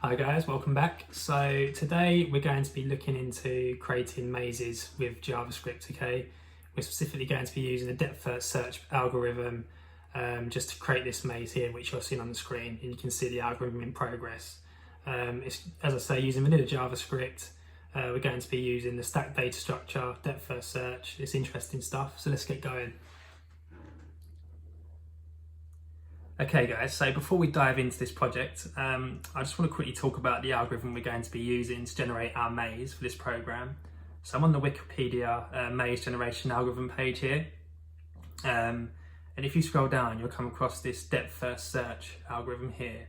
Hi guys, welcome back. So today we're going to be looking into creating mazes with JavaScript, okay? We're specifically going to be using a depth first search algorithm just to create this maze here, which you're seeing on the screen, and you can see the algorithm in progress. It's, as I say, using vanilla JavaScript. We're going to be using the stack data structure, depth first search. It's interesting stuff, so let's get going. Okay guys, so before we dive into this project, I just want to quickly talk about the algorithm we're going to be using to generate our maze for this program. So I'm on the Wikipedia maze generation algorithm page here. And if you scroll down, you'll come across this depth first search algorithm here.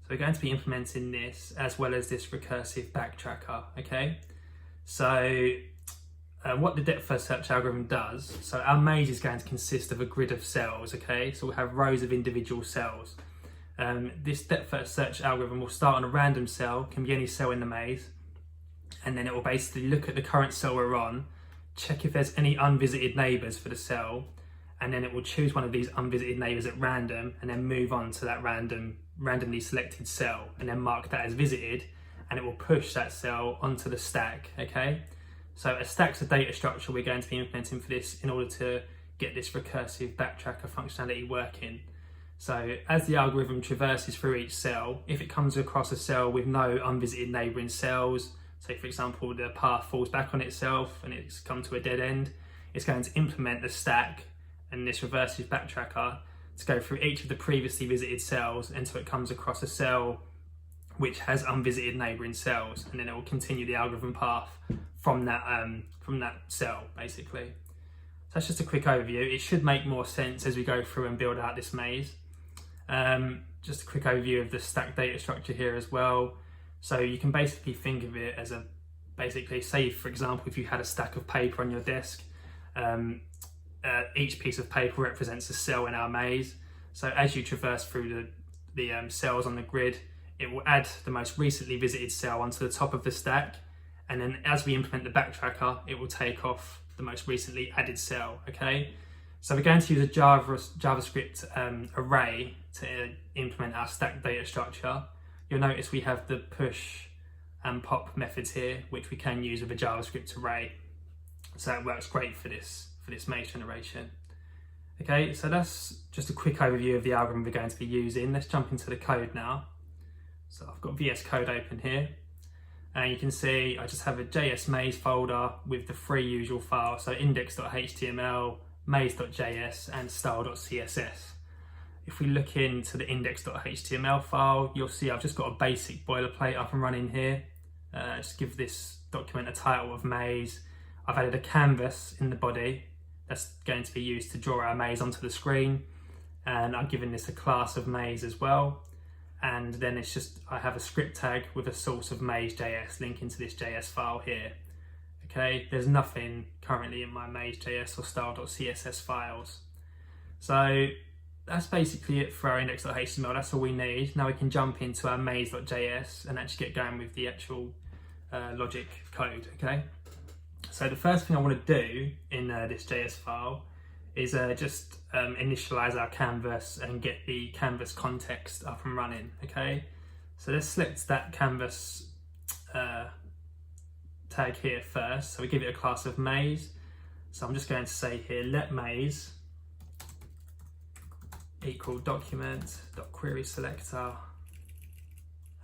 So we're going to be implementing this as well as this recursive backtracker, okay? So what the depth first search algorithm does, so our maze is going to consist of a grid of cells, okay? So we'll have rows of individual cells. This depth first search algorithm will start on a random cell, can be any cell in the maze, and then it will basically look at the current cell we're on, check if there's any unvisited neighbours for the cell, and then it will choose one of these unvisited neighbours at random and then move on to that randomly selected cell and then mark that as visited, and it will push that cell onto the stack, okay? So a stack's a data structure we're going to be implementing for this in order to get this recursive backtracker functionality working. So as the algorithm traverses through each cell, if it comes across a cell with no unvisited neighbouring cells, say for example the path falls back on itself and it's come to a dead end, it's going to implement the stack and this recursive backtracker to go through each of the previously visited cells until it comes across a cell which has unvisited neighbouring cells, and then it will continue the algorithm path from that cell, basically. So that's just a quick overview. It should make more sense as we go through and build out this maze. Just a quick overview of the stack data structure here as well. So you can basically think of it as basically say for example if you had a stack of paper on your desk, each piece of paper represents a cell in our maze. So as you traverse through the cells on the grid, it will add the most recently visited cell onto the top of the stack, and then as we implement the backtracker, it will take off the most recently added cell, okay? So we're going to use a JavaScript array to implement our stack data structure. You'll notice we have the push and pop methods here, which we can use with a JavaScript array. So it works great for this maze generation. Okay, so that's just a quick overview of the algorithm we're going to be using. Let's jump into the code now. So I've got VS Code open here, and you can see I just have a JS maze folder with the three usual files, so index.html, maze.js, and style.css. If we look into the index.html file, you'll see I've just got a basic boilerplate up and running here. Just give this document a title of maze. I've added a canvas in the body that's going to be used to draw our maze onto the screen, and I've given this a class of maze as well. And then it's just, I have a script tag with a source of maze.js linking to this JS file here. Okay, there's nothing currently in my maze.js or style.css files. So that's basically it for our index.html, that's all we need. Now we can jump into our maze.js and actually get going with the actual logic code, okay? So the first thing I want to do in this JS file is just initialize our canvas and get the canvas context up and running, okay? So let's select that canvas tag here first. So we give it a class of maze. So I'm just going to say here, let maze equal document.query selector,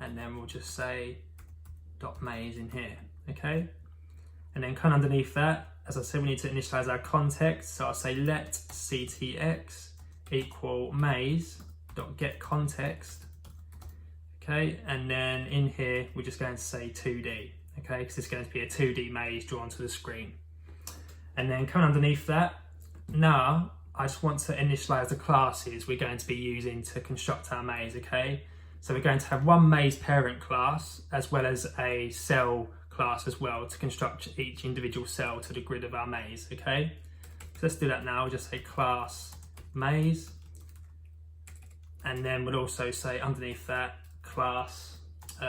and then we'll just say .maze in here, okay? And then kind of underneath that, as I said, we need to initialize our context. So I'll say let ctx equal maze.getContext. Okay, and then in here, we're just going to say 2D, okay, because it's going to be a 2D maze drawn to the screen. And then coming underneath that, now I just want to initialize the classes we're going to be using to construct our maze, okay? So we're going to have one maze parent class as well as a cell class as well to construct each individual cell to the grid of our maze, okay? So let's do that now. We'll just say class maze, and then we'll also say underneath that class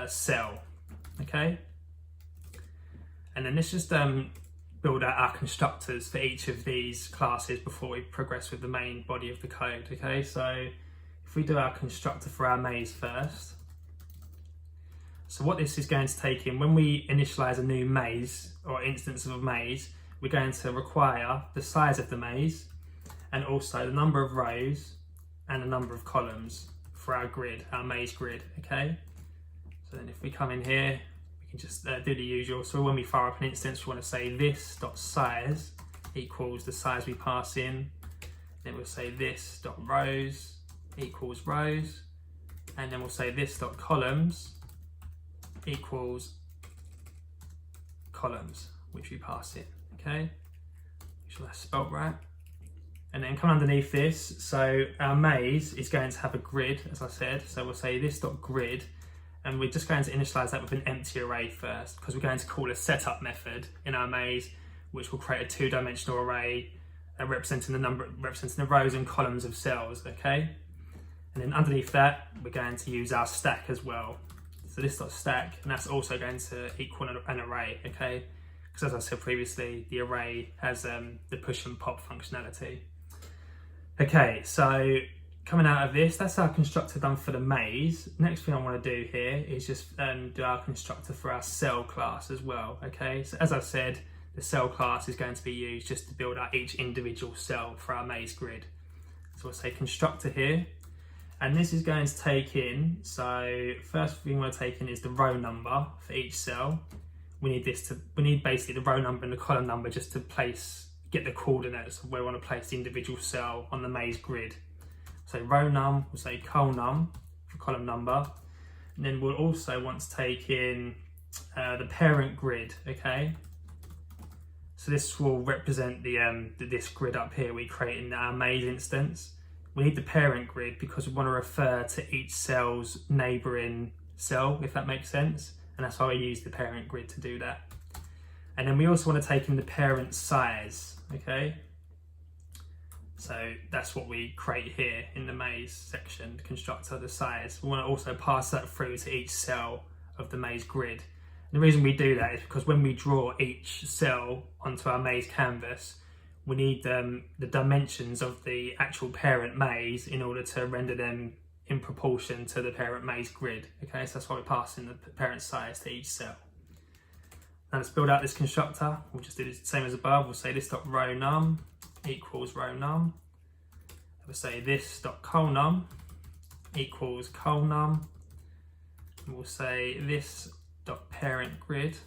cell, okay? And then let's just build out our constructors for each of these classes before we progress with the main body of the code, okay? So if we do our constructor for our maze first, So what this is going to take in, when we initialize a new maze or instance of a maze, we're going to require the size of the maze and also the number of rows and the number of columns for our grid, our maze grid, okay? So then if we come in here, we can just do the usual. So when we fire up an instance, we want to say this.size equals the size we pass in. Then we'll say this.rows equals rows. And then we'll say this.columns equals columns, which we pass in, okay? Make sure that's spelt right. And then come underneath this, so our maze is going to have a grid, as I said. So we'll say this.grid, and we're just going to initialize that with an empty array first, because we're going to call a setup method in our maze, which will create a two-dimensional array representing the rows and columns of cells, okay? And then underneath that, we're going to use our stack as well. So this.stack, and that's also going to equal an array, okay? Because as I said previously, the array has the push and pop functionality. Okay, so coming out of this, that's our constructor done for the maze. Next thing I want to do here is just do our constructor for our cell class as well, okay? So as I said, the cell class is going to be used just to build out each individual cell for our maze grid. So we'll say constructor here, and this is going to take in, so first thing we want to take in is the row number for each cell. We need basically the row number and the column number just to get the coordinates of where we want to place the individual cell on the maze grid. So row num, we'll say col num for column number. And then we'll also want to take in the parent grid, okay? So this will represent this grid up here we create in our maze instance. We need the parent grid because we want to refer to each cell's neighbouring cell, if that makes sense. And that's why we use the parent grid to do that. And then we also want to take in the parent size, okay? So that's what we create here in the maze section, the constructor, the size. We want to also pass that through to each cell of the maze grid. And the reason we do that is because when we draw each cell onto our maze canvas, we need the dimensions of the actual parent maze in order to render them in proportion to the parent maze grid, okay? So that's why we pass in the parent size to each cell. Now let's build out this constructor. We'll just do the same as above. We'll say this.row num equals row num. We'll say this.col num equals col num. And we'll say this.parent grid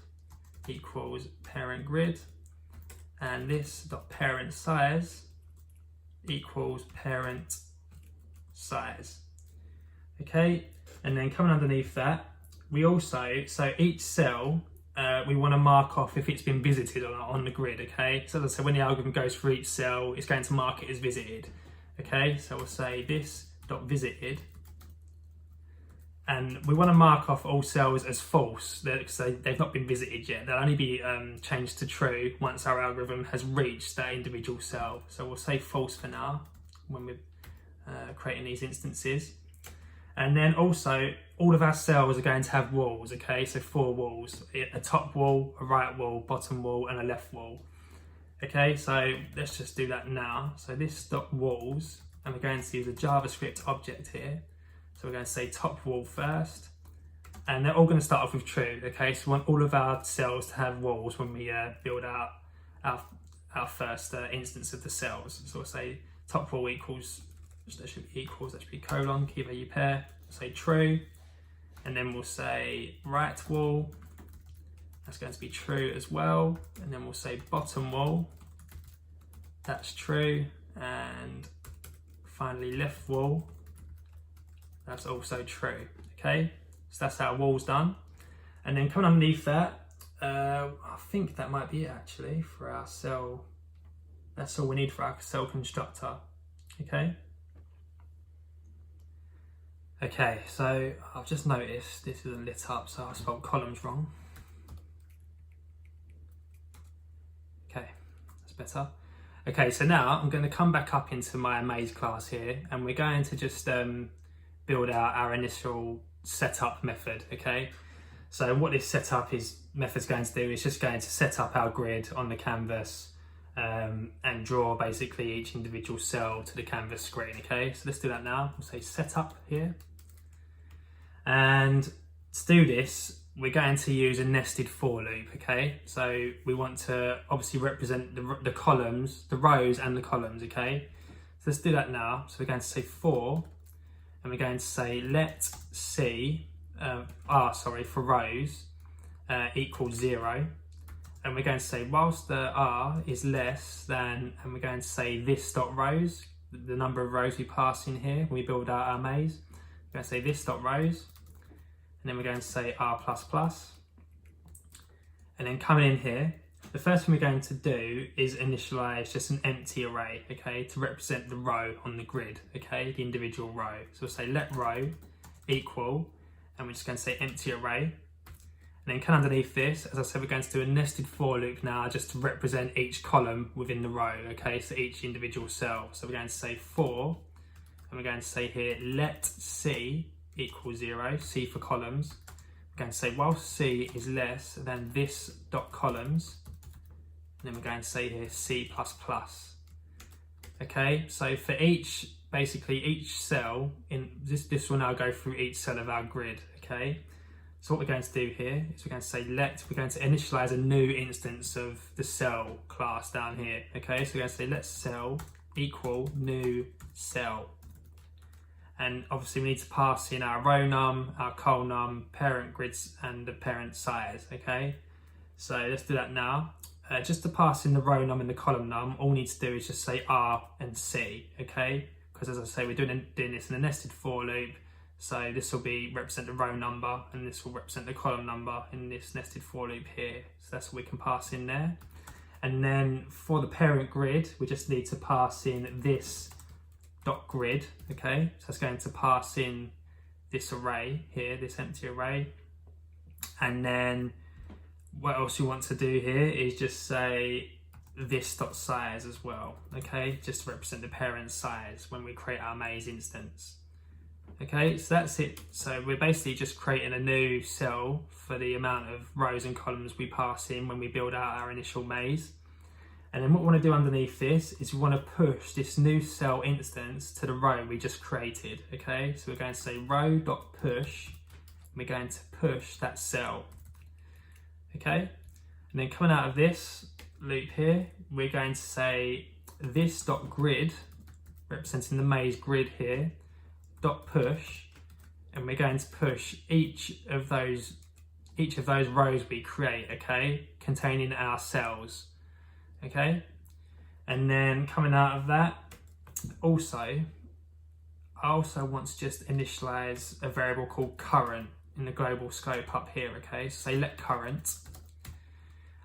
equals parent grid. And this.parent size equals parent size. Okay, and then coming underneath that, we also, so each cell, we want to mark off if it's been visited or not on the grid, okay? So as I said, when the algorithm goes for each cell, it's going to mark it as visited, okay? So we'll say this.visited, and we want to mark off all cells as false, because they've not been visited yet. They'll only be changed to true once our algorithm has reached that individual cell. So we'll say false for now, when we're creating these instances. And then also, all of our cells are going to have walls, okay? So 4 walls, a top wall, a right wall, bottom wall, and a left wall. Okay, so let's just do that now. So this.walls, and we're going to use a JavaScript object here. So we're going to say top wall first, and they're all going to start off with true, okay? So we want all of our cells to have walls when we build out our first instance of the cells. So we'll say top wall equals, that should be equals, that should be colon, key value pair, say true, and then we'll say right wall, that's going to be true as well, and then we'll say bottom wall, that's true, and finally left wall, that's also true, okay? So that's our walls done. And then coming underneath that, I think that might be it actually for our cell, that's all we need for our cell constructor, okay? Okay, so I've just noticed this isn't lit up, so I spelled columns wrong. Okay, that's better. Okay, so now I'm going to come back up into my maze class here, and we're going to just build out our initial setup method, okay? So what this setup method's going to do is just going to set up our grid on the canvas and draw basically each individual cell to the canvas screen, okay? So let's do that now. We'll say setup here. And To do this, we're going to use a nested for loop, okay? So we want to obviously represent the columns, the rows and the columns, okay? So let's do that now. So we're going to say for, and we're going to say let C, for rows, equals 0. And we're going to say whilst the R is less than, and we're going to say this dot rows, the number of rows we pass in here when we build out our maze. We're going to say this dot rows, and then we're going to say R++. And then coming in here, the first thing we're going to do is initialize just an empty array, okay, to represent the row on the grid, okay, the individual row. So we'll say let row equal, and we're just going to say empty array. And then kind of underneath this, as I said, we're going to do a nested for loop now just to represent each column within the row, okay, so each individual cell. So we're going to say for, and we're going to say here, let C equal 0, C for columns. We're going to say while C is less than this dot columns, and then we're going to say here C++. Okay, so for basically each cell, in this will now go through each cell of our grid, okay? So what we're going to do here is we're going to say we're going to initialize a new instance of the cell class down here, okay? So we're going to say let cell equal new cell. And obviously we need to pass in our row num, our col num, parent grids, and the parent size, okay? So let's do that now. Just to pass in the row num and the column num, all we need to do is just say R and C, okay? Because as I say, we're doing this in a nested for loop. So this will represent the row number, and this will represent the column number in this nested for loop here. So that's what we can pass in there. And then for the parent grid, we just need to pass in this dot grid, okay? So it's going to pass in this array here, this empty array. And then what else you want to do here is just say this dot size as well, okay? Just to represent the parent size when we create our maze instance. Okay, so that's it. So we're basically just creating a new cell for the amount of rows and columns we pass in when we build out our initial maze. And then what we want to do underneath this is we want to push this new cell instance to the row we just created, okay? So we're going to say row.push, and we're going to push that cell, okay? And then coming out of this loop here, we're going to say this.grid, representing the maze grid here, dot push, and we're going to push each of those rows we create, okay, containing our cells, okay. And then coming out of that, I also want to just initialize a variable called current in the global scope up here, okay. So say let current,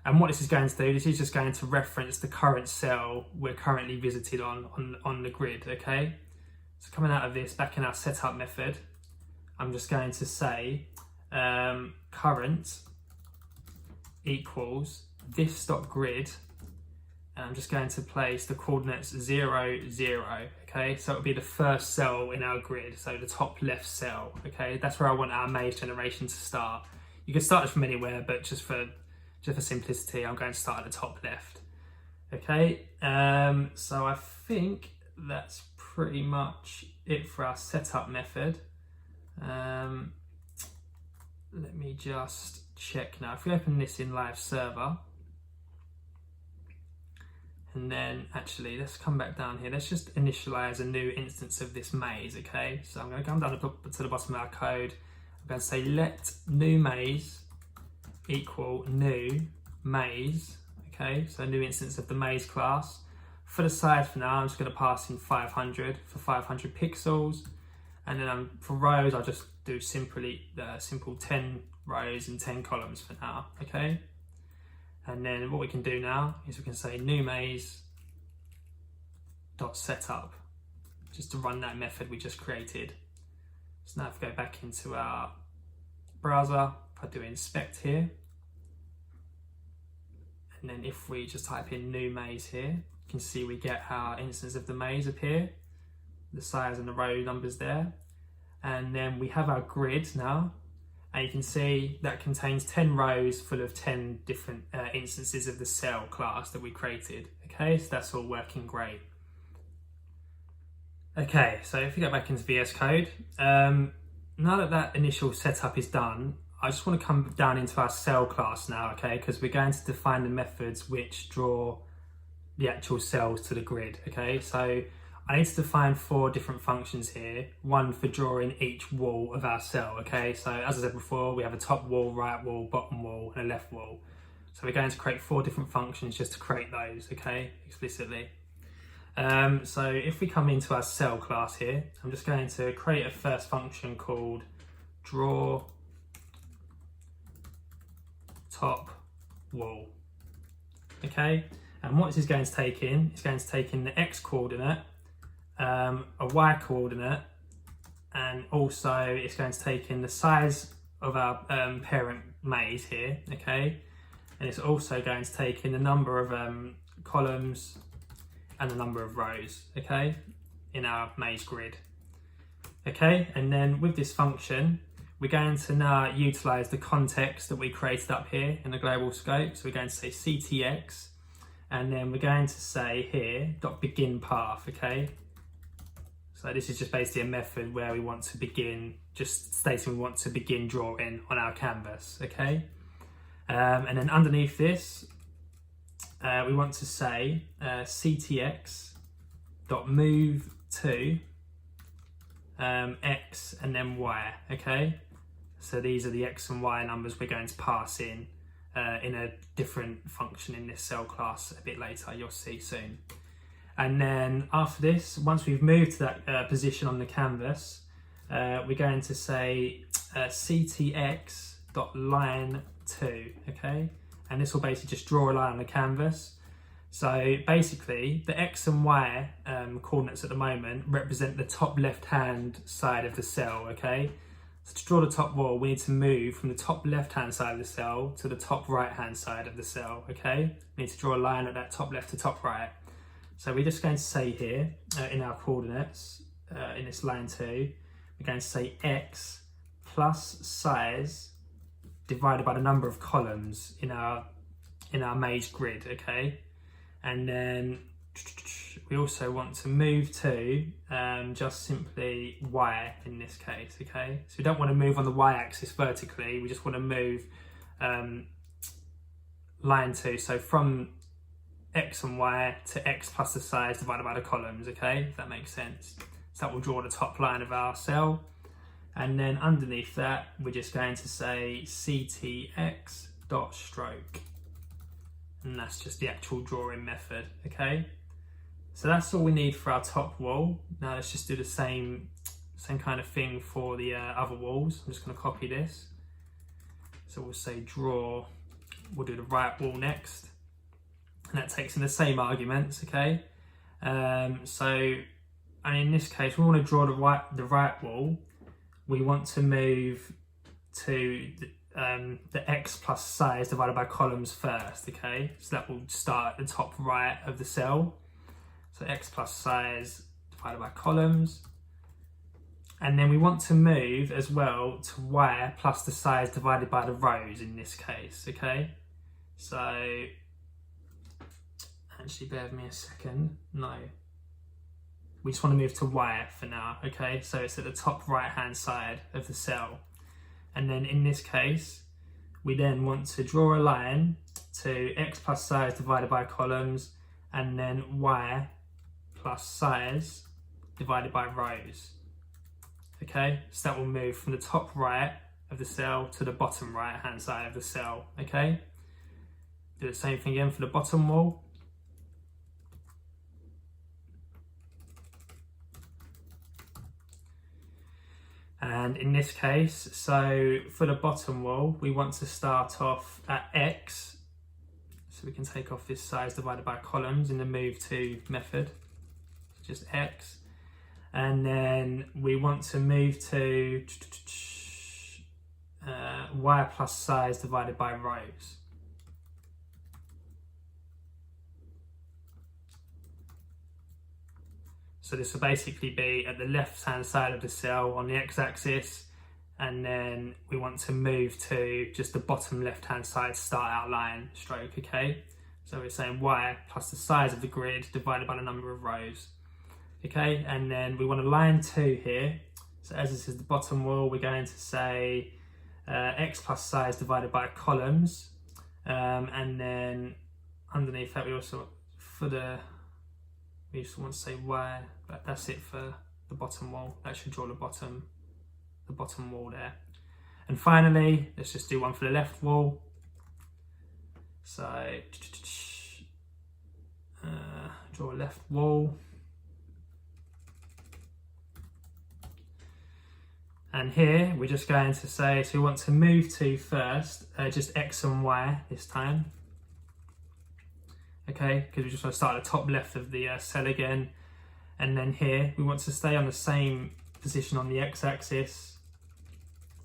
and what this is going to do, this is just going to reference the current cell we're currently visited on the grid, okay. So coming out of this, back in our setup method, I'm just going to say current equals this.grid, and I'm just going to place the coordinates 0, 0, okay? So it'll be the first cell in our grid, so the top left cell, okay? That's where I want our maze generation to start. You can start it from anywhere, but just for simplicity, I'm going to start at the top left, okay? So I think that's pretty much it for our setup method. Let me just check now. If we open this in live server, and then actually let's come back down here, let's just initialize a new instance of this maze, okay? So I'm going to come down to the bottom of our code. I'm going to say let new maze equal new maze, okay? So a new instance of the maze class. For the size for now, I'm just going to pass in 500 for 500 pixels. And then for rows, I'll just do simple 10 rows and 10 columns for now, okay? And then what we can do now is we can say new maze dot setup, just to run that method we just created. So now if we go back into our browser, if I do inspect here, and then if we just type in new maze here, you can see we get our instance of the maze appear, the size and the row numbers there. And then we have our grid now, and you can see that contains 10 rows full of 10 different instances of the cell class that we created. Okay, so that's all working great. Okay, so if you go back into VS Code, now that that initial setup is done, I just want to come down into our cell class now, okay? Because we're going to define the methods which draw the actual cells to the grid, okay? So I need to define 4 different functions here, one for drawing each wall of our cell, okay? So as I said before, we have a top wall, right wall, bottom wall, and a left wall. So we're going to create 4 different functions just to create those, okay, explicitly. So if we come into our cell class here, I'm just going to create a first function called draw top wall, okay? And what this is going to take in, it's going to take in the x coordinate, a y coordinate, and also it's going to take in the size of our parent maze here, okay? And it's also going to take in the number of columns and the number of rows, okay, in our maze grid. Okay, and then with this function, we're going to now utilize the context that we created up here in the global scope. So we're going to say ctx, and then we're going to say here dot begin path, okay? So this is just basically a method where we want to begin, just stating we want to begin drawing on our canvas, okay? And then underneath this, we want to say ctx dot move to x and then y, okay? So these are the x and y numbers we're going to pass in a different function in this cell class a bit later, you'll see soon. And then after this, once we've moved to that position on the canvas, we're going to say ctx dot line 2, okay? And this will basically just draw a line on the canvas. So basically the x and y coordinates at the moment represent the top left hand side of the cell, okay? So to draw the top wall, we need to move from the top left hand side of the cell to the top right hand side of the cell, okay? We need to draw a line at that top left to top right. So we're just going to say here in our coordinates, in this line 2, we're going to say x plus size divided by the number of columns in our maze grid, okay? And then we also want to move to just simply y in this case, okay? So we don't want to move on the y-axis vertically, we just want to move line 2, so from x and y to x plus the size divided by the columns, okay? If that makes sense. So that will draw the top line of our cell. And then underneath that, we're just going to say ctx dot stroke. And that's just the actual drawing method, okay? So that's all we need for our top wall. Now let's just do the same kind of thing for the other walls. I'm just gonna copy this. So we'll say draw, we'll do the right wall next. And that takes in the same arguments, okay? And in this case, we want to draw the right wall. We want to move to the x plus size divided by columns first, okay? So that will start at the top right of the cell. So x plus size divided by columns. And then we want to move as well to y plus the size divided by the rows in this case, okay? So, actually bear with me a second, no. We just want to move to y for now, okay? So it's at the top right hand side of the cell. And then in this case, we then want to draw a line to x plus size divided by columns and then y plus size divided by rows. Okay, so that will move from the top right of the cell to the bottom right hand side of the cell, okay? Do the same thing again for the bottom wall. And in this case, so for the bottom wall, we want to start off at x. So we can take off this size divided by columns in the move to method, just x. And then we want to move to y plus size divided by rows. So this will basically be at the left-hand side of the cell on the x-axis, and then we want to move to just the bottom left-hand side start out line stroke, okay? So we're saying y plus the size of the grid divided by the number of rows, okay? And then we want a line 2 here. So as this is the bottom wall, we're going to say x plus size divided by columns, and then underneath that we also we just want to say y, but that's it for the bottom wall. That should draw the bottom wall there. And finally, let's just do one for the left wall. So draw a left wall. And here we're just going to say, so we want to move to first, just x and y this time. Okay, because we just want to start at the top left of the cell again. And then here we want to stay on the same position on the x-axis.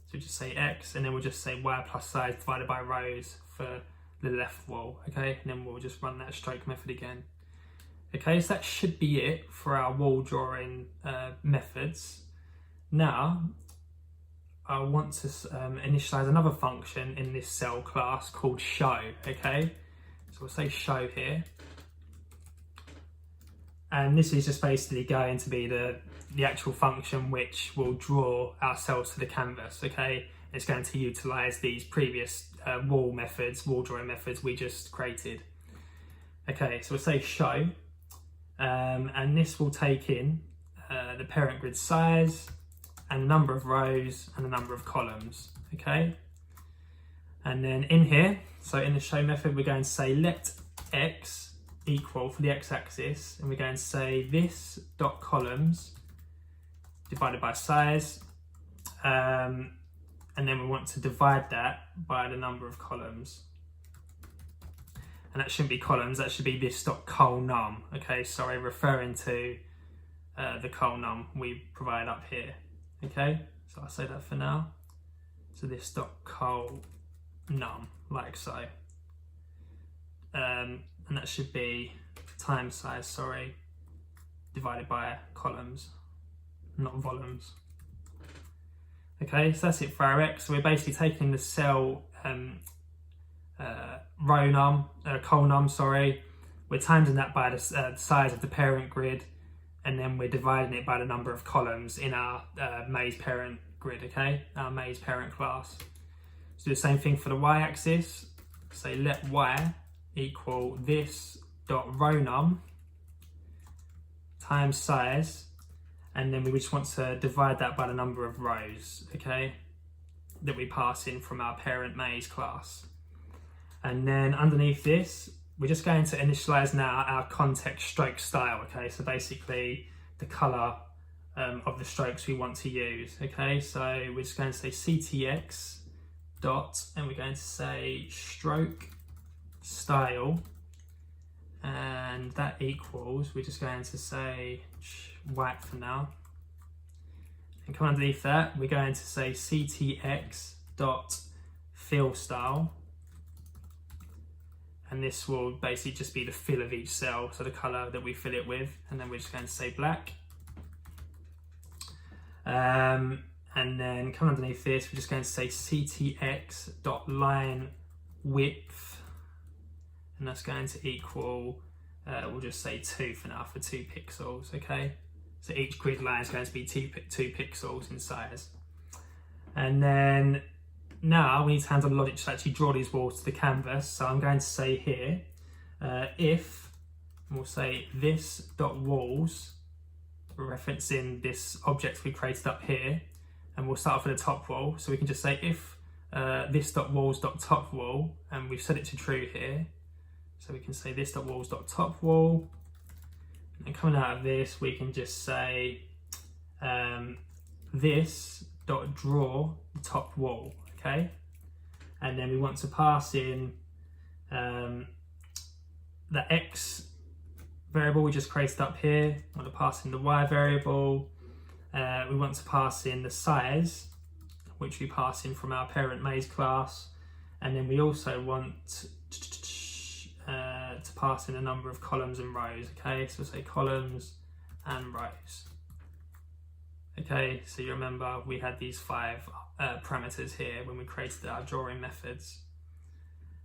So just say x, and then we'll just say y plus size divided by rows for the left wall. Okay, and then we'll just run that stroke method again. Okay, so that should be it for our wall drawing methods. Now, I want to initialize another function in this cell class called show. Okay, so we'll say show here. And this is just basically going to be the actual function which will draw our cells to the canvas, okay? It's going to utilize these previous wall drawing methods we just created. Okay, so we'll say show, and this will take in the parent grid size and the number of rows and the number of columns, okay? And then in here, so in the show method, we're going to say let x equal for the x-axis, and we're going to say this dot columns divided by size, and then we want to divide that by the number of columns. And that shouldn't be columns, that should be this dot col_num. Okay, sorry, referring to the col_num we provide up here. Okay, so I'll say that for now. So this dot col_num, like so. And that should be time size, sorry, divided by columns, not volumes. Okay, so that's it for our x. So we're basically taking the cell col_num, sorry, we're timesing that by the size of the parent grid, and then we're dividing it by the number of columns in our maze parent grid, okay, our maze parent class. So do the same thing for the y-axis. Say let y equal this dot row_num times size, and then we just want to divide that by the number of rows, okay, that we pass in from our parent maze class. And then underneath this, we're just going to initialize now our context stroke style, okay, so basically the color of the strokes we want to use, okay, so we're just going to say ctx dot, and we're going to say stroke style, and that equals, we're just going to say white for now, and come underneath that we're going to say ctx dot fill style, and this will basically just be the fill of each cell, so the color that we fill it with, and then we're just going to say black. And then come underneath this, we're just going to say ctx dot line width, and that's going to equal, we'll just say 2 for now, for 2 pixels, okay? So each grid line is going to be 2 pixels in size. And then now we need to handle the logic to actually draw these walls to the canvas. So I'm going to say here, if, we'll say this dot walls, referencing this object we created up here, and we'll start off with the top wall. So we can just say if this dot walls dot top wall, and we've set it to true here. So we can say this dot walls dot top wall, and coming out of this we can just say this dot draw the top wall, okay? And then we want to pass in the x variable we just created up here. We want to pass in the y variable. We want to pass in the size, which we pass in from our parent maze class, and then we also want to pass in a number of columns and rows, okay? So we'll say columns and rows. Okay, so you remember we had these 5 parameters here when we created our drawing methods.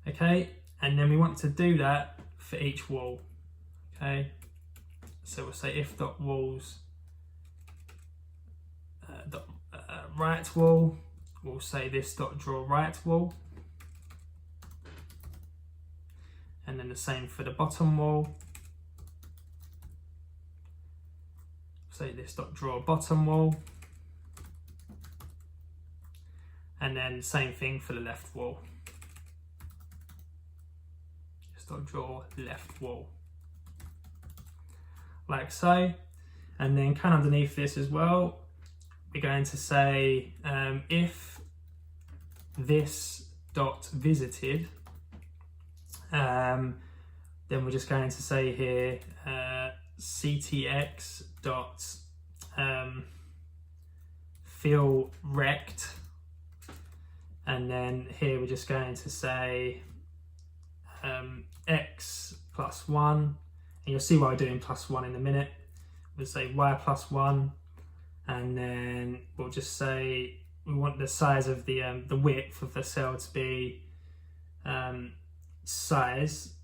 Okay, and then we want to do that for each wall, okay? So we'll say if dot walls dot right wall, we'll say this dot draw right wall. And then the same for the bottom wall. Say this dot draw bottom wall. And then same thing for the left wall. Just dot draw left wall. Like so. And then kind of underneath this as well, we're going to say if this dot visited, then we're just going to say here ctx dot fill rect, and then here we're just going to say x plus 1, and you'll see why we're doing plus 1 in a minute. We'll say y plus 1, and then we'll just say we want the size of the width of the cell to be size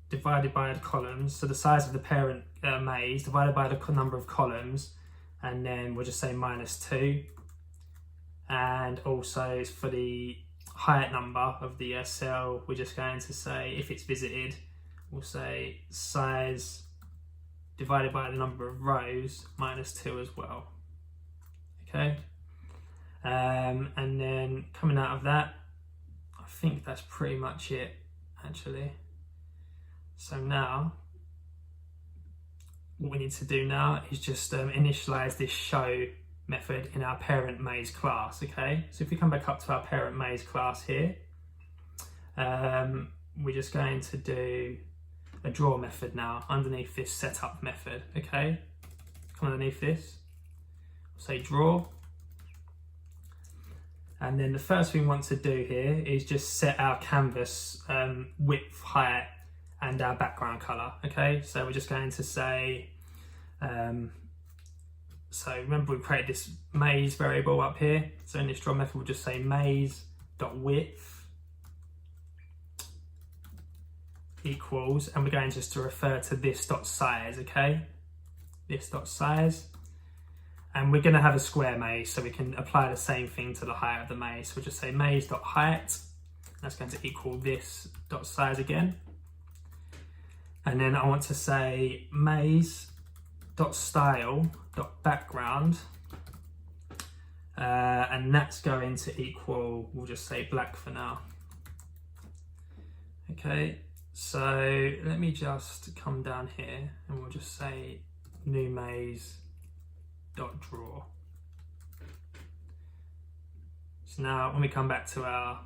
divided by the columns, so the size of the parent maze divided by the number of columns, and then we'll just say -2. And also for the height number of the cell, we're just going to say, if it's visited, we'll say size divided by the number of rows -2 as well. Okay, and then coming out of that, I think that's pretty much it actually. So now what we need to do now is just initialize this show method in our parent maze class. Okay, so if we come back up to our parent maze class here, we're just going to do a draw method now underneath this setup method. Okay, come underneath this, say draw, and then the first thing we want to do here is just set our canvas width, height, and our background color. Okay, so we're just going to say so remember we created this maze variable up here, so in this draw method we'll just say maze.width equals, and we're going just to refer to this dot size. Okay, this dot size, and we're going to have a square maze, so we can apply the same thing to the height of the maze. So we'll just say maze.height, that's going to equal this dot size again, and then I want to say maze.style.background, and that's going to equal, we'll just say black for now. Okay, so let me just come down here and we'll just say new maze.draw. So now when we come back to our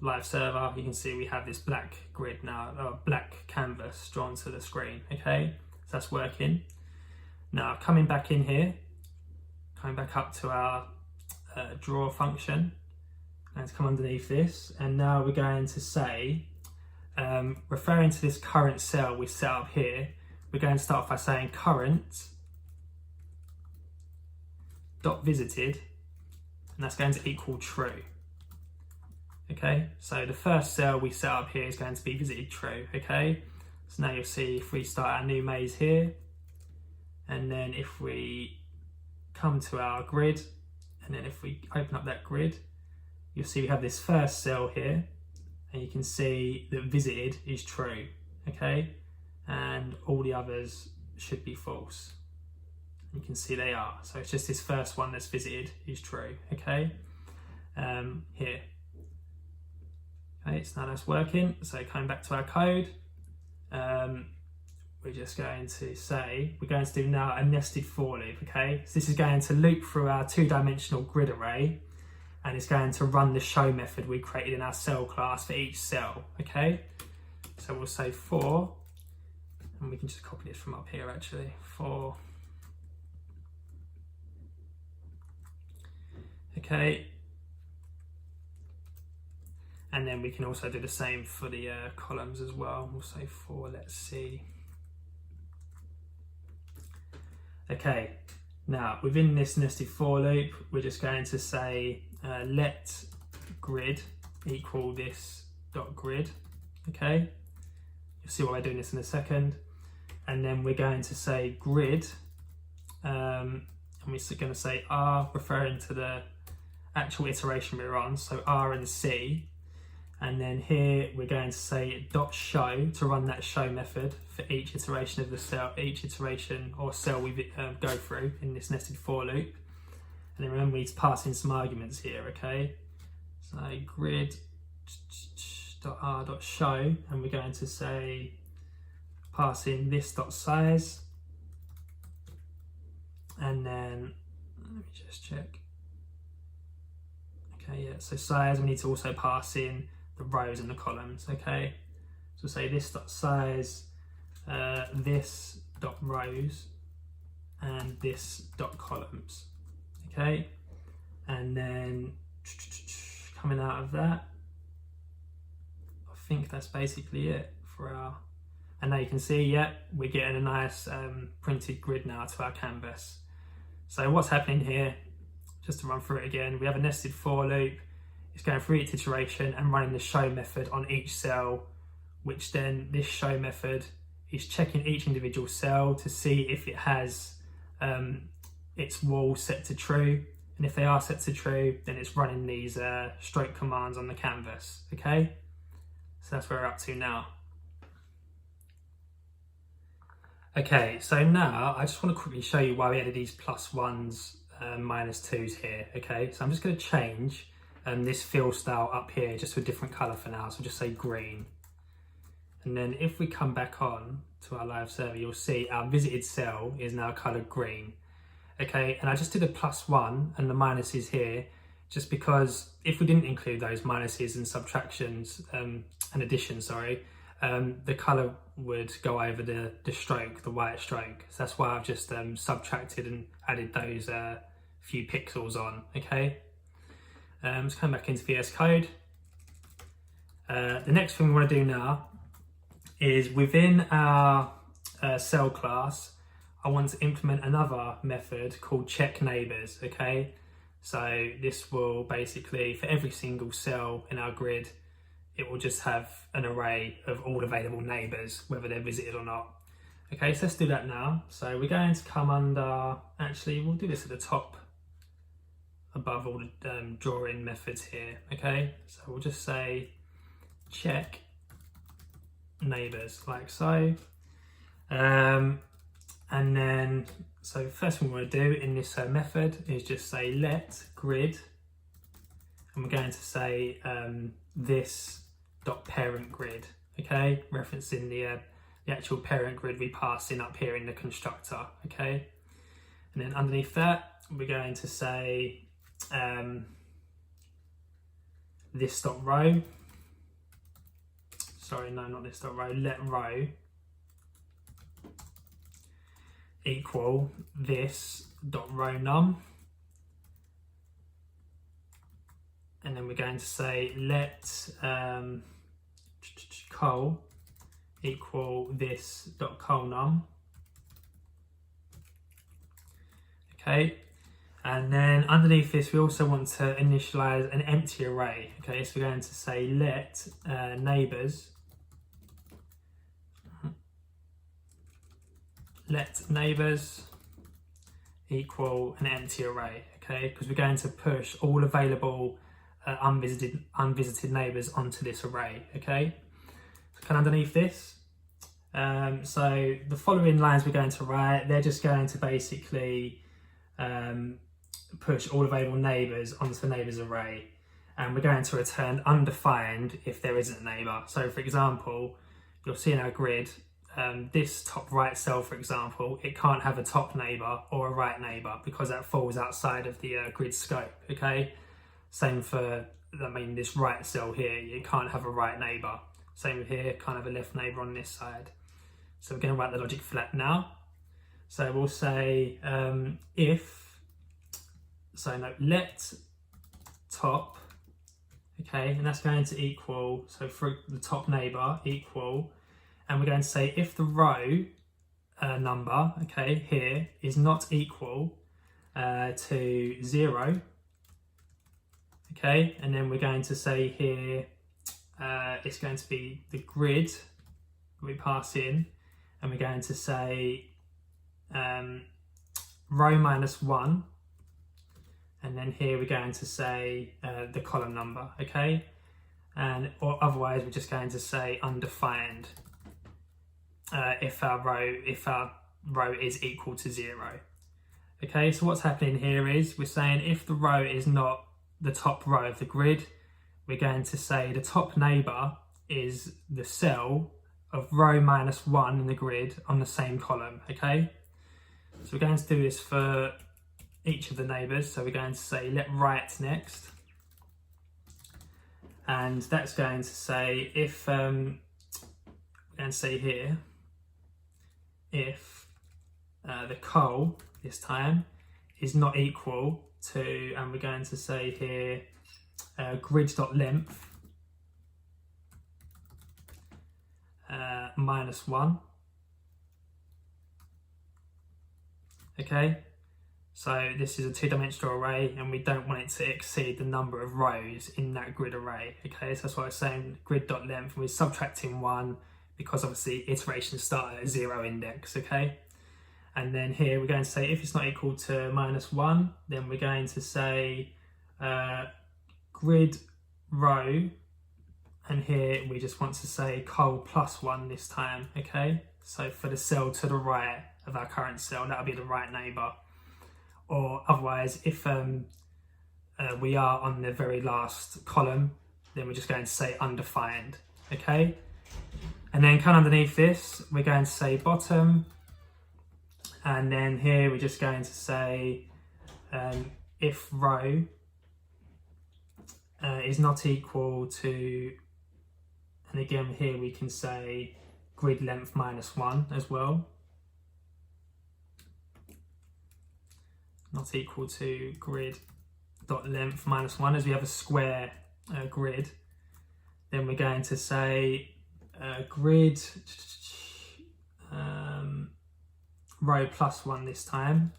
live server, you can see we have this black grid now, black canvas drawn to the screen. Okay, so that's working. Now coming back in here, coming back up to our draw function, and to come underneath this, and now we're going to say, referring to this current cell we set up here, we're going to start off by saying current dot visited, and that's going to equal true. Okay, so the first cell we set up here is going to be visited true. Okay, so now you'll see if we start our new maze here, and then if we come to our grid, and then if we open up that grid, you'll see we have this first cell here, and you can see that visited is true. Okay, and all the others should be false. You can see they are, so it's just this first one that's visited is true. Okay, here. Okay, so now that's working. So coming back to our code, we're just going to say, we're going to do now a nested for loop. Okay, so this is going to loop through our two-dimensional grid array, and it's going to run the show method we created in our cell class for each cell. Okay, so we'll say for, and we can just copy this from up here actually, for, okay, and then we can also do the same for the columns as well. We'll say for, let's see. Okay, now within this nested for loop, we're just going to say let grid equal this dot grid. Okay, you'll see why we're doing this in a second. And then we're going to say grid, and and we're going to say R, referring to the actual iteration we're on, so R and C. And then here we're going to say .show to run that show method for each iteration of the cell, each iteration or cell we go through in this nested for loop. And then remember we need to pass in some arguments here, okay? So grid.r.show, and we're going to say pass in this .size, and then let me just check. Okay, yeah, so size, we need to also pass in the rows and the columns, okay? So say this .size, this .rows, and this .columns, okay? And then coming out of that, I think that's basically it for our, and now you can see, yeah, we're getting a nice printed grid now to our canvas. So what's happening here, just to run through it again, we have a nested for loop. It's going through each iteration and running the show method on each cell, which then this show method is checking each individual cell to see if it has its wall set to true. And if they are set to true, then it's running these stroke commands on the canvas, okay? So that's where we're up to now. Okay, so now I just want to quickly show you why we added these +1s, -2s here, okay? So I'm just going to change this fill style up here just to a different colour for now, so we'll just say green. And then if we come back on to our live server, you'll see our visited cell is now coloured green. Okay, and I just did a +1 and the minuses here, just because if we didn't include those minuses and subtractions and additions, sorry, the colour would go over the stroke, the white stroke. So that's why I've just subtracted and added those few pixels on, okay? Let's come back into VS Code. The next thing we want to do now is within our cell class, I want to implement another method called check neighbors, okay? So this will basically, for every single cell in our grid, it will just have an array of all available neighbors, whether they're visited or not. Okay, so let's do that now. So we're going to come under, actually, we'll do this at the top, above all the drawing methods here, okay? So we'll just say check neighbors, like so. And then, so the first thing we want to do in this method is just say let grid, and we're going to say this dot parent grid, okay? Referencing the actual parent grid we pass in up here in the constructor, okay? And then underneath that, we're going to say this dot row, sorry, no, not this dot row, let row equal this dot row num, and then we're going to say let col equal this dot col num, okay? And then underneath this we also want to initialize an empty array, okay? So we're going to say let neighbors, let neighbors equal an empty array, okay? Because we're going to push all available unvisited neighbors onto this array, okay? So kind of underneath this, so the following lines we're going to write, they're just going to basically push all available neighbors onto the neighbors array, and we're going to return undefined if there isn't a neighbor. So for example, you'll see in our grid, this top right cell, for example, it can't have a top neighbor or a right neighbor because that falls outside of the grid scope, okay? Same for, I mean, this right cell here, it can't have a right neighbor. Same with here, can't have a left neighbor on this side. So we're going to write the logic for that now. So we'll say let top, okay, and that's going to equal, so for the top neighbor equal, and we're going to say if the row number, okay, here is not equal to 0, okay, and then we're going to say here it's going to be the grid we pass in, and we're going to say row minus 1, and then here we're going to say the column number, okay? Or otherwise we're just going to say undefined if our row is equal to 0. Okay, so what's happening here is we're saying if the row is not the top row of the grid, we're going to say the top neighbour is the cell of row minus 1 in the grid on the same column, okay? So we're going to do this for each of the neighbours. So we're going to say let right next. And that's going to say if, we're going to say here, if the col this time is not equal to, and we're going to say here grid.length minus 1. Okay, so this is a two-dimensional array and we don't want it to exceed the number of rows in that grid array. Okay, so that's why I'm saying grid.length, and we're subtracting 1 because obviously iterations start at a 0 index. Okay, and then here we're going to say if it's not equal to minus 1, then we're going to say grid row, and here we just want to say col plus 1 this time. Okay, so for the cell to the right of our current cell, that'll be the right neighbour. Or otherwise, if we are on the very last column, then we're just going to say undefined. Okay, and then kind of underneath this we're going to say bottom, and then here we're just going to say if row is not equal to, and again here we can say grid length minus 1 as well, not equal to grid dot length minus 1, as we have a square grid. Then we're going to say grid row plus 1 this time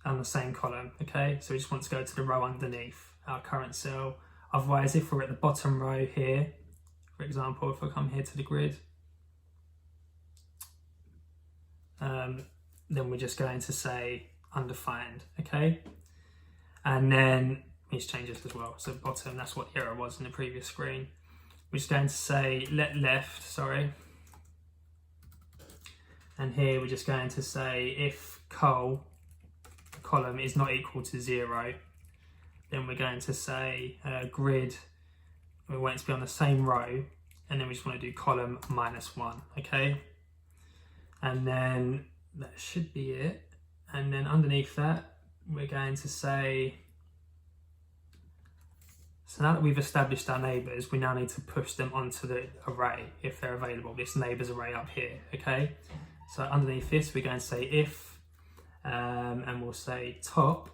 on the same column. Okay, so we just want to go to the row underneath our current cell. Otherwise, if we're at the bottom row here, for example, if I come here to the grid, then we're just going to say undefined. Okay, and then let's change this as well. So bottom, that's what the error was in the previous screen. We're just going to say let left, sorry, and here we're just going to say if col column is not equal to 0, then we're going to say grid, we want it to be on the same row, and then we just want to do column minus 1. Okay, and then that should be it. And then underneath that we're going to say, so now that we've established our neighbours, we now need to push them onto the array if they're available, this neighbours array up here. Okay, so underneath this we're going to say if, and we'll say top,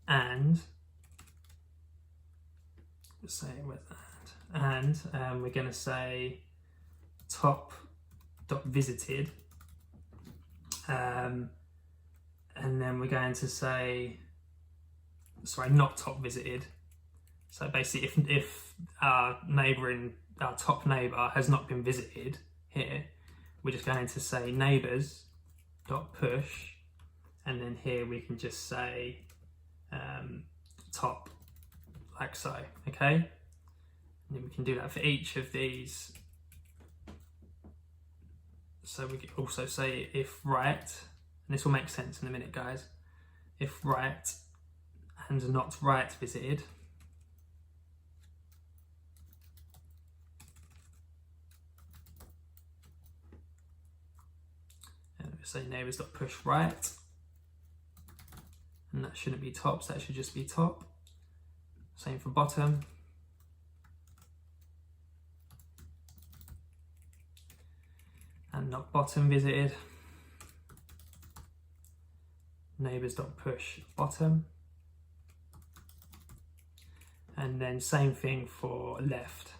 and we'll say it with that, and we're going to say top dot visited, and then we're going to say, sorry, not top visited. So basically if our top neighbour has not been visited here, we're just going to say neighbours dot push, and then here we can just say top, like so. Okay, and then we can do that for each of these. So we can also say if right, and this will make sense in a minute, guys, if right and not right visited, and we say neighbours.push right, and that shouldn't be top, so that should just be top. Same for bottom. And not bottom visited, neighbours.push bottom, and then same thing for left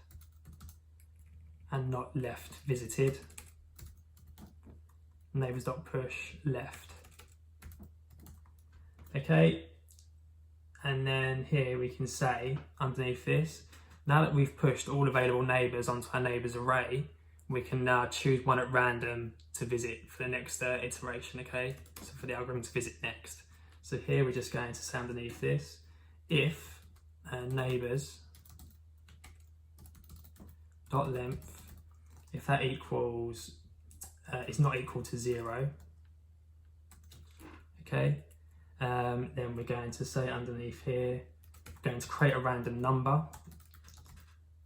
and not left visited, neighbours.push left. Okay, and then here we can say underneath this, now that we've pushed all available neighbours onto our neighbours array, we can now choose one at random to visit for the next iteration, okay? So for the algorithm to visit next. So here we're just going to say underneath this, if neighbours dot length, if that equals, is not equal to 0, okay? Then we're going to say underneath here, we're going to create a random number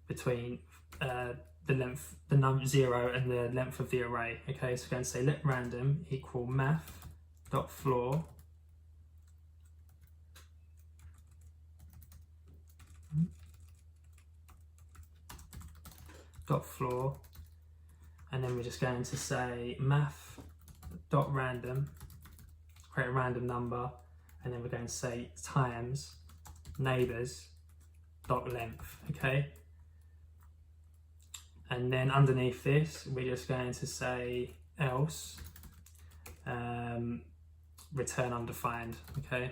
between the length, the number 0 and the length of the array. Okay, so we're going to say let random equal math.floor floor, and then we're just going to say math.random, create a random number, and then we're going to say times neighbours.length, okay? And then underneath this, we're just going to say else return undefined, okay?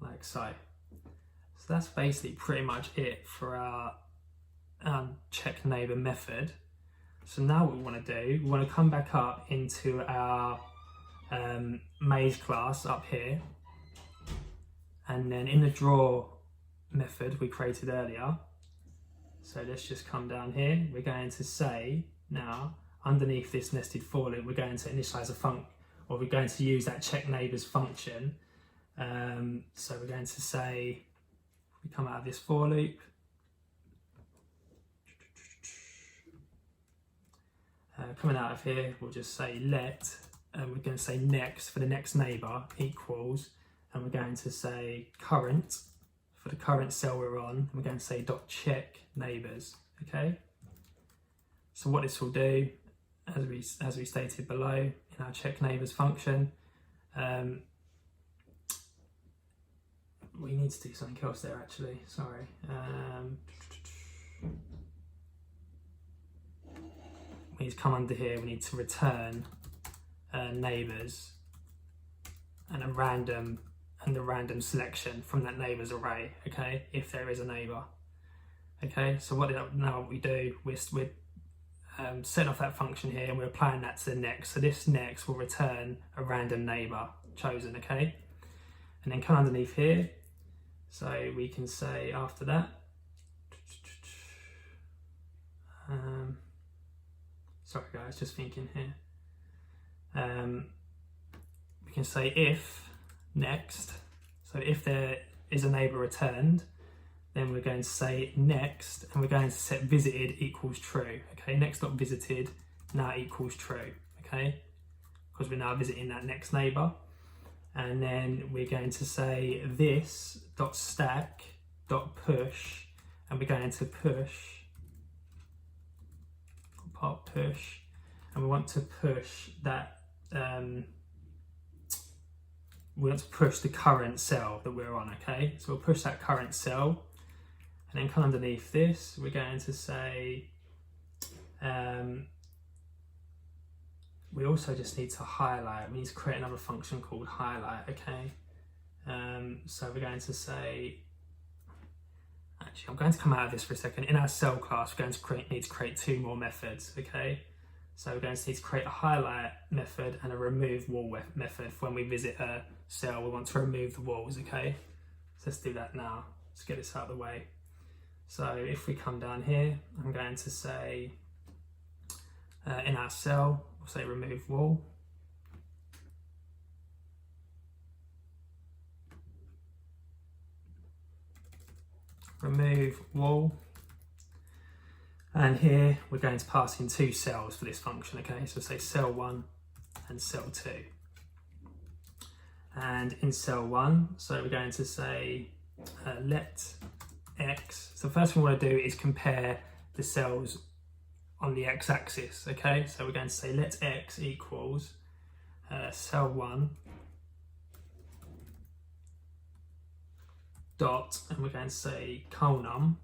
Like so. So that's basically pretty much it for our check neighbour method. So now what we want to do, we want to come back up into our maze class up here, and then in the draw method we created earlier, so let's just come down here, we're going to say now underneath this nested for loop we're going to initialize a function, or we're going to use that check neighbours function. So we're going to say, we come out of this for loop, coming out of here we'll just say let, and we're going to say next for the next neighbour equals, and we're going to say current for the current cell we're on, we're going to say dot check neighbours, okay? So what this will do, as we stated below in our check neighbours function, we need to do something else there actually, sorry. We need to come under here, we need to return neighbours and a random selection from that neighbours array, okay, if there is a neighbour. Okay, so now what we do, we're setting off that function here and we're applying that to the next. So this next will return a random neighbour chosen, okay? And then come underneath here, so we can say after that, sorry guys, just thinking here. We can say if next, so if there is a neighbour returned, then we're going to say next, and we're going to set visited equals true, okay? Next.visited now equals true, okay? Because we're now visiting that next neighbour. And then we're going to say this dot stack dot push, and we're going to push, part push, and we want to push that, we want to push the current cell that we're on, okay? So we'll push that current cell, and then come underneath this, we're going to say, we also just need to highlight, we need to create another function called highlight, okay? So we're going to say, actually I'm going to come out of this for a second. In our cell class, we're going to need to create two more methods, okay? So we're going to need to create a highlight method and a remove wall method. When we visit a cell, we want to remove the walls, okay? So let's do that now. Let's get this out of the way. So if we come down here, I'm going to say, in our cell, we'll say remove wall. Remove wall. And here we're going to pass in two cells for this function, okay? So say cell 1 and cell 2. And in cell 1, so we're going to say let x. So the first thing we want to do is compare the cells on the x-axis, okay? So we're going to say let x equals cell 1 dot, and we're going to say colnum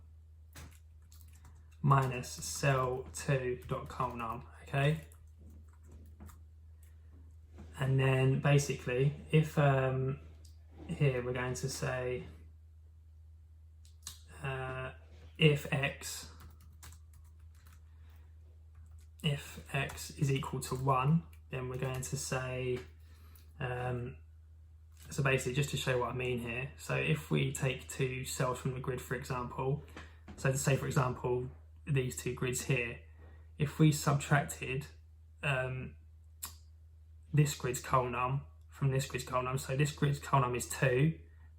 minus cell 2 dot colnum, okay? And then basically, if here we're going to say if x is equal to 1, then we're going to say, so basically just to show what I mean here, so if we take two cells from the grid, for example, so to say for example these two grids here, if we subtracted this grid's colnum from this grid's colnum, so this grid's colnum is 2,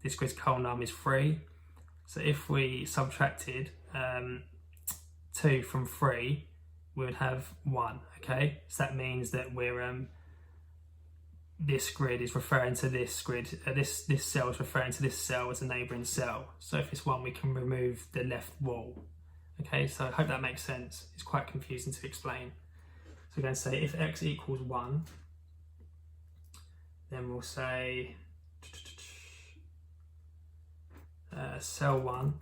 this grid's colnum is 3, so if we subtracted 2 from 3, we would have 1, okay? So that means that we're this grid is referring to this grid, this cell is referring to this cell as a neighbouring cell. So if it's 1, we can remove the left wall. Okay, so I hope that makes sense. It's quite confusing to explain. So we're going to say if x equals 1, then we'll say cell 1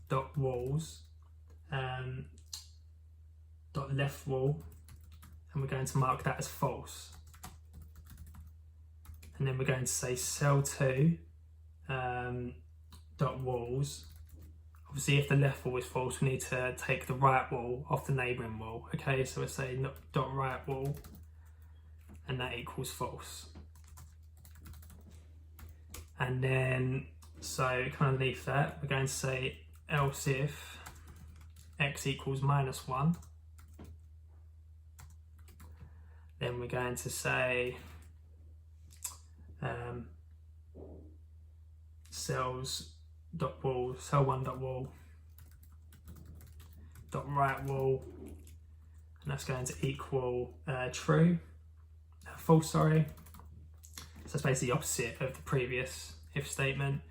dot walls dot left wall, and we're going to mark that as false. And then we're going to say cell 2 dot walls. Obviously, if the left wall is false, we need to take the right wall off the neighbouring wall. Okay, so we'll say dot right wall, and that equals false. And then, so kind of underneath that, we're going to say else if x equals -1, then we're going to say cells dot wall, cell 1 dot wall dot right wall, and that's going to equal false, sorry. So it's basically the opposite of the previous if statement.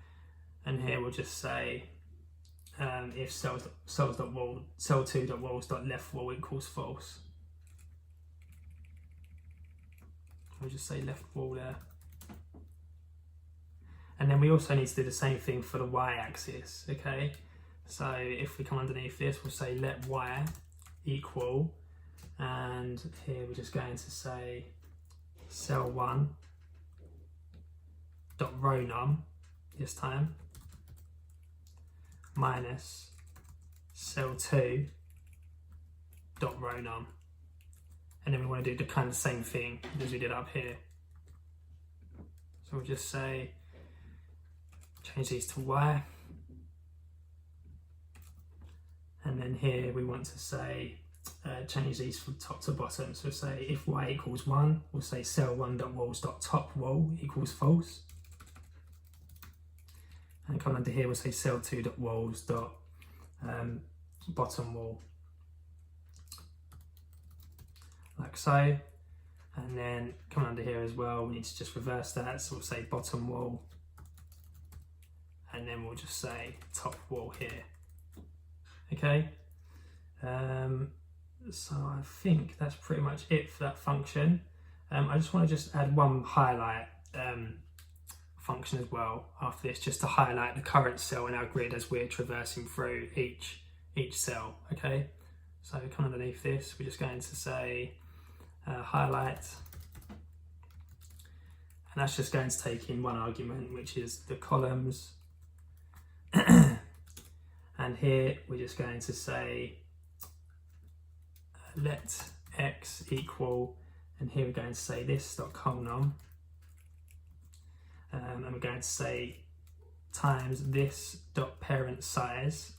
And here we'll just say if cells dot wall, cell 2 dot walls dot left wall equals false. We'll just say left wall there. And then we also need to do the same thing for the y-axis, okay? So if we come underneath this, we'll say let y equal, and here we're just going to say cell 1 dot row num this time minus cell 2 dot row num. And then we want to do the kind of same thing as we did up here. So we'll just say, change these to y. And then here we want to say, change these from top to bottom. So we'll say if y equals 1, we'll say cell 1 dot walls dot top wall equals false. And come under here, we'll say cell 2 dot walls dot bottom wall, like so. And then come under here as well, we need to just reverse that, so we'll say bottom wall, and then we'll just say top wall here. Okay, so I think that's pretty much it for that function. I just want to just add one highlight function as well after this, just to highlight the current cell in our grid as we're traversing through each cell. Okay, so come underneath this, we're just going to say highlight, and that's just going to take in one argument, which is the columns. And here we're just going to say let x equal, and here we're going to say this dot colnum, and we're going to say times this dot parent size.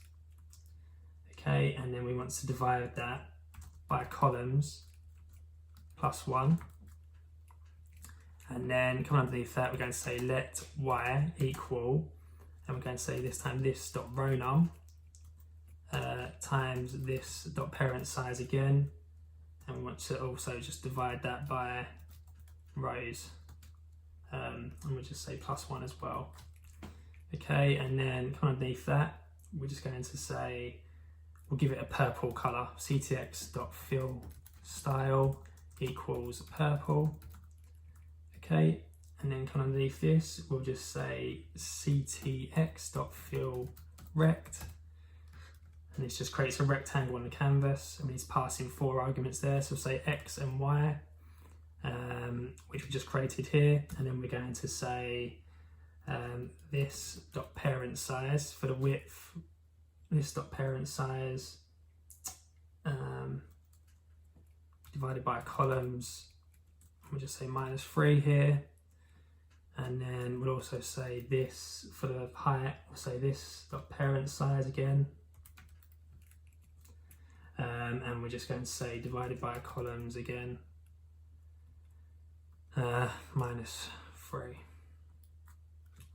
Okay, and then we want to divide that by columns plus 1. And then come underneath that, we're going to say let y equal, and we're going to say this time this dot row num times this dot parent size again, and we want to also just divide that by rows, and we'll just say plus 1 as well. Okay, and then come underneath that, we're just going to say, we'll give it a purple colour, ctx.fill style equals purple. Okay, and then come underneath this, we'll just say ctx.fill rect, and this just creates a rectangle on the canvas, and it's passing 4 arguments there, so we'll say x and y, which we just created here, and then we're going to say this dot parent size for the width, list.parent size divided by columns. We'll just say -3 here, and then we'll also say this for the height. We'll say this dot parent size again, and we're just going to say divided by columns again, -3,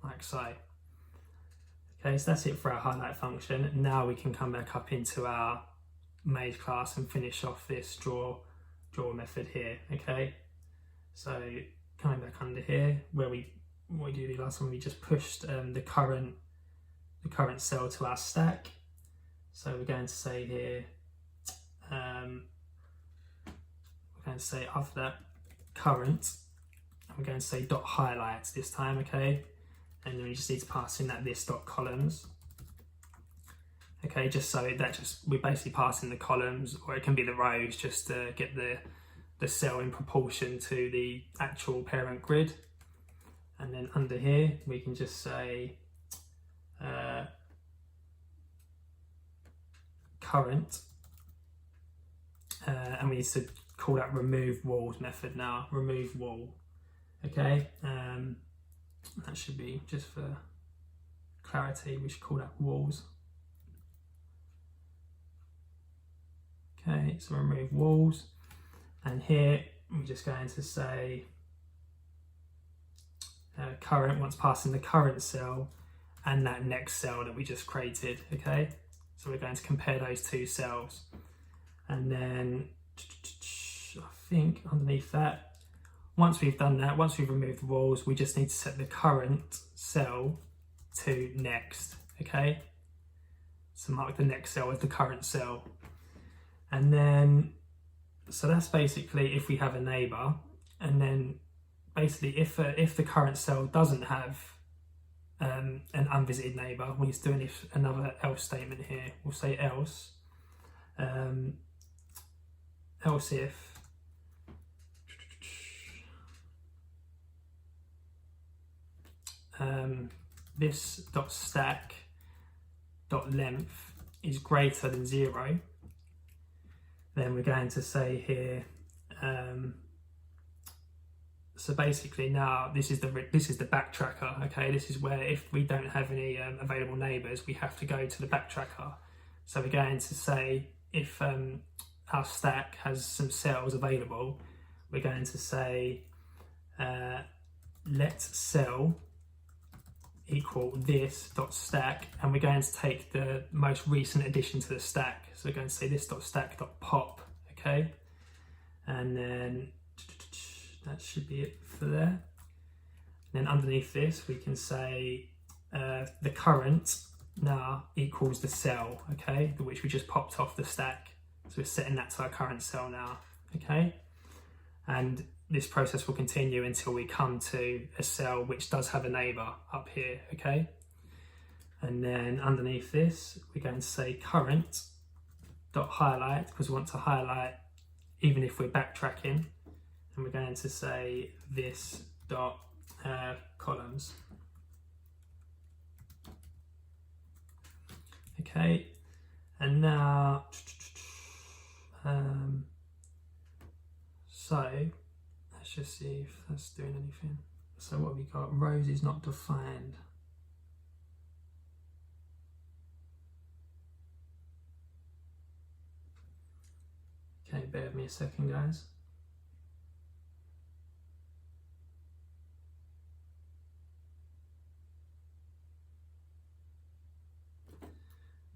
like so. Okay, so that's it for our highlight function. Now we can come back up into our maze class and finish off this draw method here. Okay, so coming back under here, what we did last time, we just pushed the current cell to our stack. So we're going to say here, we're going to say after that current, we're going to say dot highlights this time. Okay, and then we just need to pass in that this dot columns. Okay, just so we're basically passing the columns, or it can be the rows, just to get the cell in proportion to the actual parent grid. And then under here, we can just say current, and we need to call that remove walls method now, remove wall. Okay, that should be, just for clarity, we should call that walls. Okay, so remove walls, and here we're just going to say current once passing the current cell and that next cell that we just created. Okay, so we're going to compare those two cells, and then I think underneath that, once we've done that, once we've removed the walls, we just need to set the current cell to next. Okay, so mark the next cell as the current cell. And then, so that's basically if we have a neighbor, and then basically if the current cell doesn't have an unvisited neighbor, we need to do another else statement here. We'll say else, else if this dot stack dot length is greater than 0. Then we're going to say here, so basically now this is the backtracker. Okay, this is where if we don't have any available neighbors, we have to go to the backtracker. So we're going to say if our stack has some cells available, we're going to say let cell equal this dot stack, and we're going to take the most recent addition to the stack. So we're going to say this dot stack dot pop. Okay, and then that should be it for there. And then underneath this, we can say the current now equals the cell, okay, which we just popped off the stack. So we're setting that to our current cell now. Okay, and this process will continue until we come to a cell which does have a neighbor up here. Okay, and then underneath this, we're going to say current dot highlight, because we want to highlight even if we're backtracking, and we're going to say this dot columns. Okay, and now so let's just see if that's doing anything. So what have we got? Rows is not defined. Okay, bear with me a second, guys.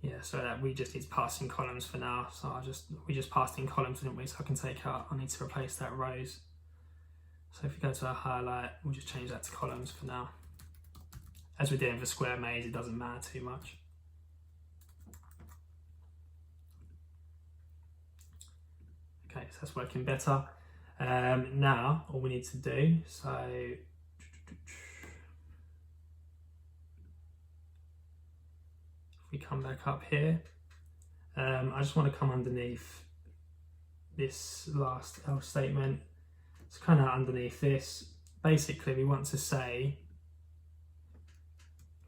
Yeah, so that we just need to pass in columns for now. So we just passed in columns, didn't we? So I can take out, I need to replace that rows. So if we go to our highlight, we'll just change that to columns for now. As we're doing for square maze, it doesn't matter too much. Okay, so that's working better. Now, all we need to do, so if we come back up here, I just want to come underneath this last else statement. It's kind of underneath this. Basically, we want to say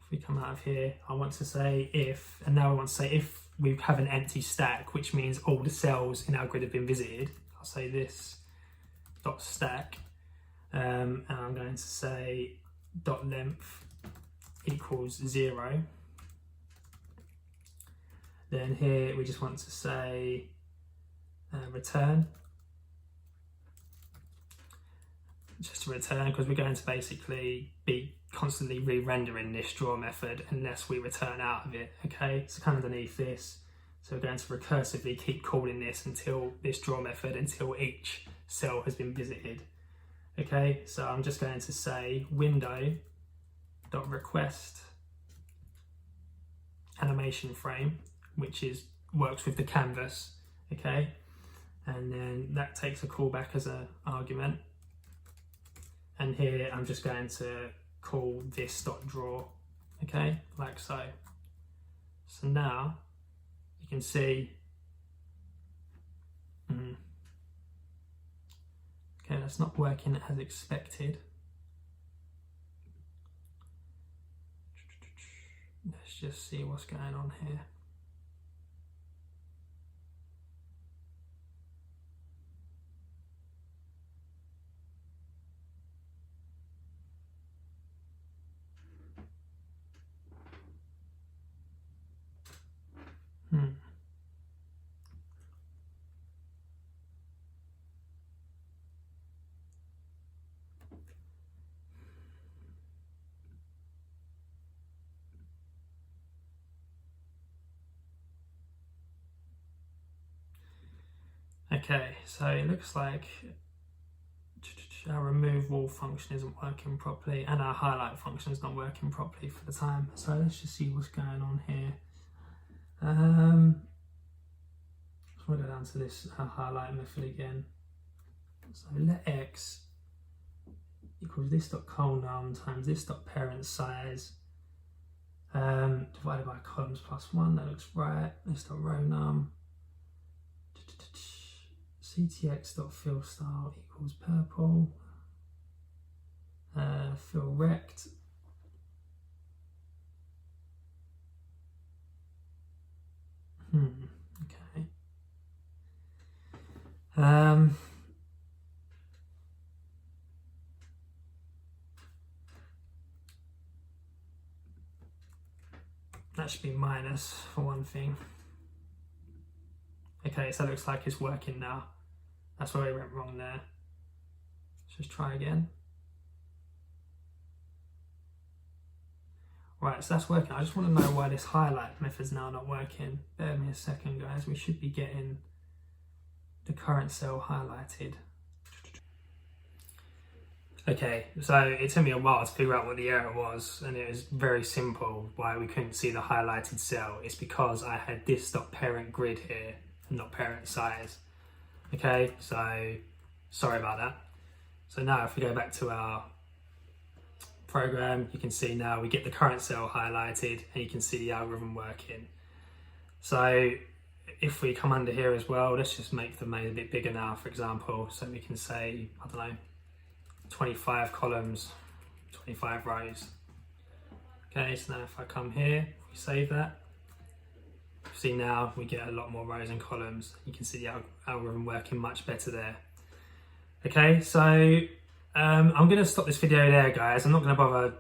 if we come out of here, I want to say if, and now I want to say if we have an empty stack, which means all the cells in our grid have been visited. I'll say this dot stack, and I'm going to say dot length equals 0. Then here we just want to say return, just to return, because we're going to basically be constantly re-rendering this draw method unless we return out of it. Okay, so kind of underneath this, so we're going to recursively keep calling this until this draw method, until each cell has been visited. Okay, so I'm just going to say window.request animation frame, which works with the canvas. Okay, and then that takes a callback as an argument. And here I'm just going to call this dot draw, okay, like so. So now you can see, okay, that's not working as expected. Let's just see what's going on here. Okay, so it looks like our remove wall function isn't working properly and our highlight function is not working properly for the time. So let's just see what's going on here. So we'll go down to this highlight method again. So let x equals this dot colnum times this dot parent size divided by columns plus 1. That looks right. This dot row num ctx.fill style equals purple, fill rect, okay, that should be minus for one thing. Okay, so it looks like it's working now. That's where we went wrong there. Let's just try again. Right, so that's working. I just want to know why this highlight method's now not working. Bear with me a second, guys. We should be getting the current cell highlighted. Okay, so it took me a while to figure out what the error was, and it was very simple why we couldn't see the highlighted cell. It's because I had this dot parent grid here and not parent size. Okay, so sorry about that. So now if we go back to our program, you can see now we get the current cell highlighted and you can see the algorithm working. So if we come under here as well, let's just make the main a bit bigger now, for example. So we can say, I don't know, 25 columns, 25 rows. Okay, so now if I come here, we save that. See now we get a lot more rows and columns. You can see the algorithm working much better there. Okay, so I'm going to stop this video there, guys. I'm not going to bother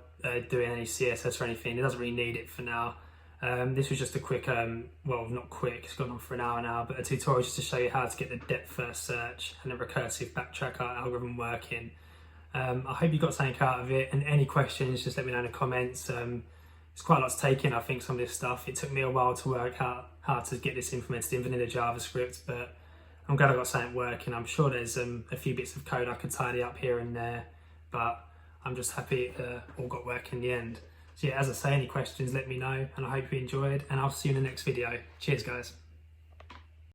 doing any CSS or anything. It doesn't really need it for now. This was just a quick, well, not quick, it's gone on for an hour now, but a tutorial just to show you how to get the depth first search and the recursive backtracker algorithm working. I hope you got something out of it, and any questions, just let me know in the comments. It's quite a lot to take in, I think, some of this stuff. It took me a while to work out how to get this implemented in vanilla JavaScript, but I'm glad I got something working. I'm sure there's a few bits of code I could tidy up here and there, but I'm just happy it all got work in the end. So yeah, as I say, any questions, let me know, and I hope you enjoyed, and I'll see you in the next video. Cheers, guys.